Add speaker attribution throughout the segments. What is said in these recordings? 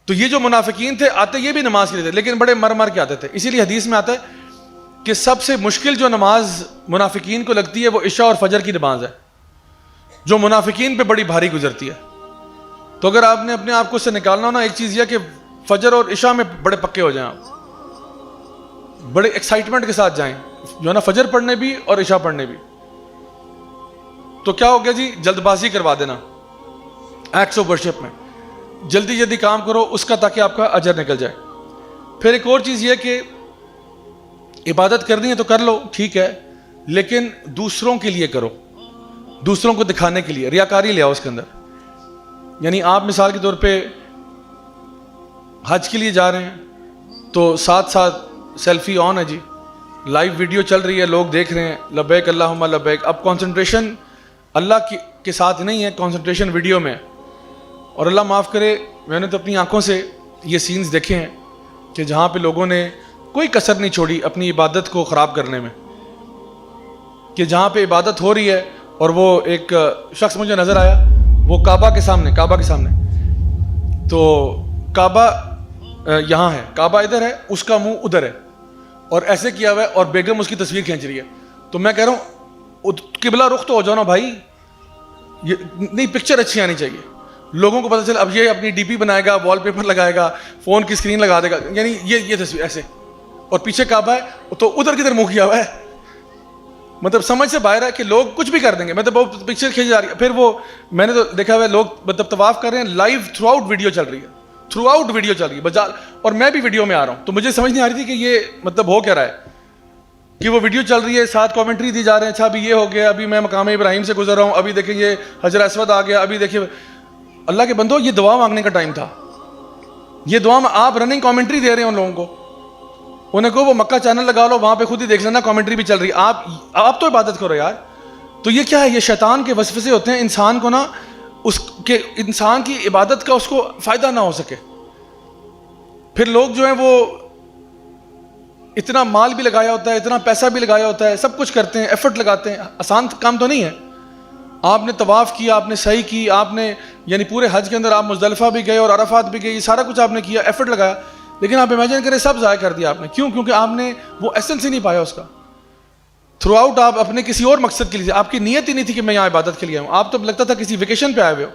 Speaker 1: تو یہ جو منافقین تھے آتے یہ بھی نماز کے لیے تھے لیکن بڑے مر مر کے آتے تھے. اسی لیے حدیث میں آتا ہے کہ سب سے مشکل جو نماز منافقین کو لگتی ہے وہ عشاء اور فجر کی نماز ہے, جو منافقین پہ بڑی بھاری گزرتی ہے. تو اگر آپ نے اپنے آپ کو اس سے نکالنا ہو نا, ایک چیز یہ کہ فجر اور عشاء میں بڑے پکے ہو جائیں, آپ بڑے ایکسائٹمنٹ کے ساتھ جائیں جو ہے نا, فجر پڑھنے بھی اور عشاء پڑھنے بھی. تو کیا ہو گیا جی, جلد بازی کروا دینا, ایکٹس آف ورشپ میں جلدی جلدی کام کرو اس کا تاکہ آپ کا اجر نکل جائے. پھر ایک اور چیز یہ کہ عبادت کرنی ہے تو کر لو ٹھیک ہے, لیکن دوسروں کے لیے کرو, دوسروں کو دکھانے کے لیے. ریاکاری لے آؤ اس کے اندر. یعنی آپ مثال کے طور پہ حج کے لیے جا رہے ہیں تو ساتھ ساتھ سیلفی آن ہے جی, لائیو ویڈیو چل رہی ہے, لوگ دیکھ رہے ہیں, لبیک اللہم لبیک. اب کنسنٹریشن اللہ کے ساتھ نہیں ہے, کنسنٹریشن ویڈیو میں. اور اللہ معاف کرے, میں نے تو اپنی آنکھوں سے یہ سینز دیکھے ہیں کہ جہاں پہ لوگوں نے کوئی کسر نہیں چھوڑی اپنی عبادت کو خراب کرنے میں, کہ جہاں پہ عبادت ہو رہی ہے اور وہ ایک شخص مجھے نظر آیا, وہ کعبہ کے سامنے تو کعبہ یہاں ہے, کعبہ ادھر ہے, اس کا منہ ادھر ہے, اور ایسے کیا ہوا ہے, اور بیگم اس کی تصویر کھینچ رہی ہے. تو میں کہہ رہا ہوں قبلہ رخ تو ہو جاؤ نا بھائی, یہ نہیں پکچر اچھی آنی چاہیے, لوگوں کو پتہ چلے. اب یہ اپنی ڈی پی بنائے گا, وال پیپر لگائے گا, فون کی اسکرین لگا دے گا, یعنی یہ تصویر ایسے, اور پیچھے کعبہ ہے تو ادھر کدھر منہ کیا ہوا ہے. مطلب سمجھ سے باہر ہے کہ لوگ کچھ بھی کر دیں گے. مطلب وہ پکچر کھینچی جا رہی ہے, پھر وہ میں نے تو دیکھا ہوا ہے لوگ مطلب طواف کر رہے ہیں, لائیو تھرو آؤٹ ویڈیو چل رہی ہے, بجا, اور میں بھی ویڈیو میں آ رہا ہوں. تو مجھے سمجھ نہیں آ رہی تھی کہ یہ مطلب ہو کیا رہا ہے, کہ وہ ویڈیو چل رہی ہے, ساتھ کامنٹری دی جا رہے ہیں, اچھا ابھی یہ ہو گیا, ابھی میں مقام ابراہیم سے گزر رہا ہوں, ابھی دیکھیں یہ حجر اسود آ گیا, ابھی دیکھیں. اللہ کے بندو, یہ دعا مانگنے کا ٹائم تھا, یہ دعا آپ رننگ کامنٹری دے رہے ہیں ان لوگوں کو. انہیں کو وہ مکہ چینل لگا لو, وہاں پہ خود ہی دیکھ لینا, کامنٹری بھی چل رہی ہے. آپ تو عبادت کرو یار. تو یہ کیا ہے, یہ شیطان کے وسوسے ہوتے ہیں انسان کو نا, اس کے انسان کی عبادت کا اس کو فائدہ نہ ہو سکے. پھر لوگ جو ہیں وہ اتنا مال بھی لگایا ہوتا ہے, اتنا پیسہ بھی لگایا ہوتا ہے, سب کچھ کرتے ہیں, ایفرٹ لگاتے ہیں. آسان کام تو نہیں ہے. آپ نے طواف کیا, آپ نے سعی کی, آپ نے یعنی پورے حج کے اندر آپ مزدلفہ بھی گئے اور عرفات بھی گئے, یہ سارا کچھ آپ نے کیا, ایفرٹ لگایا, لیکن آپ امیجن کریں سب ضائع کر دیا آپ نے. کیوں؟ کیونکہ آپ نے وہ ایسنس ہی نہیں پایا اس کا. تھرو آؤٹ آپ اپنے کسی اور مقصد کے لیے, آپ کی نیت ہی نہیں تھی کہ میں یہاں عبادت کے لیے آؤں. آپ تو لگتا تھا کسی ویکیشن پہ آئے ہوئے ہو,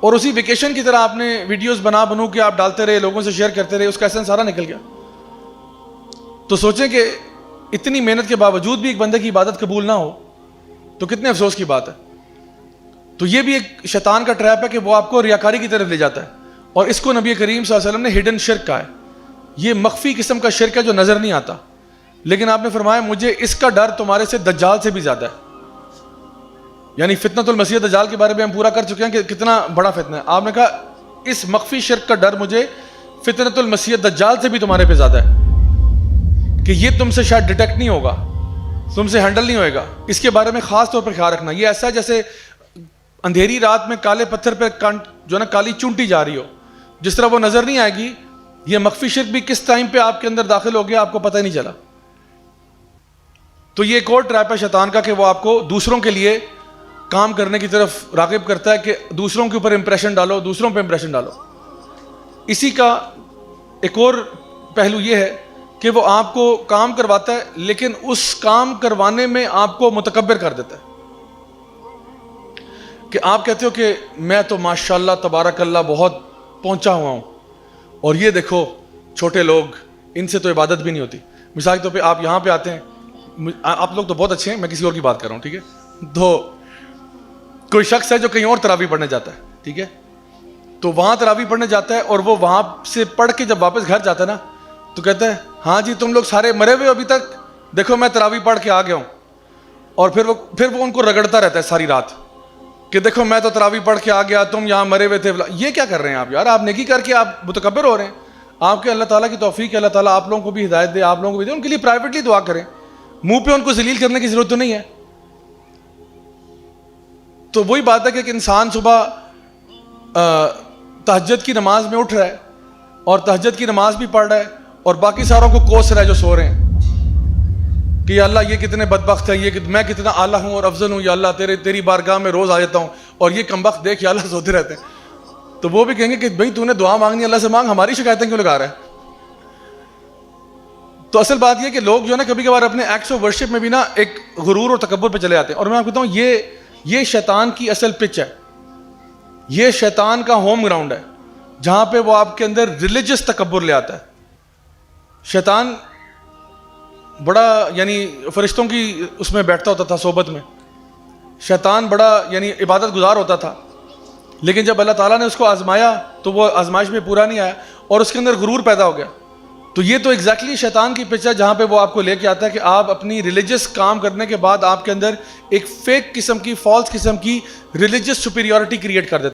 Speaker 1: اور اسی ویکیشن کی طرح آپ نے ویڈیوز بنو کے آپ ڈالتے رہے, لوگوں سے شیئر کرتے رہے, اس کا ایسنس سارا نکل گیا. تو سوچیں کہ اتنی محنت کے باوجود بھی ایک بندے کی عبادت قبول نہ ہو تو کتنے افسوس کی بات ہے. تو یہ بھی ایک شیطان کا ٹریپ ہے کہ وہ آپ کو ریاکاری کی طرف لے جاتا ہے, اور اس کو نبی کریم صلی اللہ علیہ وسلم نے ہڈن شرک کہا ہے. یہ مخفی قسم کا شرک ہے جو نظر نہیں آتا, لیکن آپ نے فرمایا مجھے اس کا ڈر تمہارے سے دجال سے بھی زیادہ ہے. یعنی فتنۃ المسیح دجال کے بارے میں ہم پورا کر چکے ہیں کہ کتنا بڑا فتنہ ہے. آپ نے کہا اس مخفی شرک کا ڈر مجھے فتنۃ المسیح دجال سے بھی تمہارے پہ زیادہ ہے, کہ یہ تم سے شاید ڈیٹیکٹ نہیں ہوگا, تم سے ہینڈل نہیں ہوئے گا. اس کے بارے میں خاص طور پر خیال رکھنا. یہ ایسا ہے جیسے اندھیری رات میں کالے پتھر پہ جو ہے نا کالی چونٹی جا رہی ہو, جس طرح وہ نظر نہیں آئے گی, یہ مخفی شرک بھی کس ٹائم پہ آپ کے اندر داخل ہو گیا آپ کو پتہ ہی نہیں چلا. تو یہ ایک اور ٹریپ ہے شیطان کا کہ وہ آپ کو دوسروں کے لیے کام کرنے کی طرف راغب کرتا ہے, کہ دوسروں کے اوپر امپریشن ڈالو, دوسروں پہ امپریشن ڈالو. اسی کا ایک اور پہلو یہ ہے کہ وہ آپ کو کام کرواتا ہے, لیکن اس کام کروانے میں آپ کو متکبر کر دیتا ہے, کہ آپ کہتے ہو کہ میں تو ماشاءاللہ تبارک اللہ بہت پہنچا ہوا ہوں, اور یہ دیکھو چھوٹے لوگ, ان سے تو عبادت بھی نہیں ہوتی. مثال کے طور پہ آپ یہاں پہ آتے ہیں, آپ لوگ تو بہت اچھے ہیں, میں کسی اور کی بات کر رہا ہوں, ٹھیک ہے. تو کوئی شخص ہے جو کہیں اور تراویح پڑھنے جاتا ہے, ٹھیک ہے, تو وہاں تراویح پڑھنے جاتا ہے, اور وہ وہاں سے پڑھ کے جب واپس گھر جاتا ہے نا تو کہتا ہے ہاں جی تم لوگ سارے مرے ہوئے ابھی تک, دیکھو میں تراویح پڑھ کے آ گیا ہوں. اور پھر وہ ان کو رگڑتا رہتا ہے ساری رات کہ دیکھو میں تو تراویح پڑھ کے آ گیا, تم یہاں مرے ہوئے تھے. یہ کیا کر رہے ہیں آپ یار؟ آپ نیکی کر کے آپ متکبر ہو رہے ہیں. آپ کے اللہ تعالیٰ کی توفیق ہے, اللہ تعالیٰ آپ لوگوں کو بھی ہدایت دے, آپ لوگوں کو بھی دے. ان کے لیے پرائیویٹلی دعا کریں, منہ پہ ان کو ذلیل کرنے کی ضرورت تو نہیں ہے. تو وہی بات ہے کہ ایک انسان صبح تہجد کی نماز میں اٹھ رہا ہے, اور تہجد کی نماز بھی پڑھ رہا ہے, اور باقی ساروں کو کوس رہا ہے جو سو رہے ہیں کہ یا اللہ یہ کتنے بدبخت ہیں, یہ میں کتنا اعلیٰ ہوں اور افضل ہوں, یا اللہ تیری بارگاہ میں روز آ جاتا ہوں, اور یہ کمبخت دیکھ یا اللہ سوتے رہتے ہیں. تو وہ بھی کہیں گے کہ بھائی تو نے دعا مانگنی اللہ سے مانگ, ہماری شکایتیں کیوں لگا رہا ہے. تو اصل بات یہ کہ لوگ جو ہے نا کبھی کبھار اپنے ایکٹس آف ورشپ میں بھی نا ایک غرور اور تکبر پہ چلے جاتے ہیں. اور میں آپ کو کہتا ہوں یہ شیطان کی اصل پچ ہے, یہ شیطان کا ہوم گراؤنڈ ہے جہاں پہ وہ آپ کے اندر ریلیجس تکبر لے آتا ہے. شیطان بڑا یعنی فرشتوں کی اس میں بیٹھتا ہوتا تھا صحبت میں, شیطان بڑا یعنی عبادت گزار ہوتا تھا, لیکن جب اللہ تعالیٰ نے اس کو آزمایا تو وہ آزمائش میں پورا نہیں آیا اور اس کے اندر غرور پیدا ہو گیا. تو یہ تو ایگزیکٹلی شیطان کی پچ ہے جہاں پہ وہ آپ کو لے کے آتا ہے کہ آپ اپنی ریلیجس کام کرنے کے بعد آپ کے اندر ایک فیک قسم کی, فالس قسم کی ریلیجس سپیریورٹی کریٹ کر دیتے ہیں.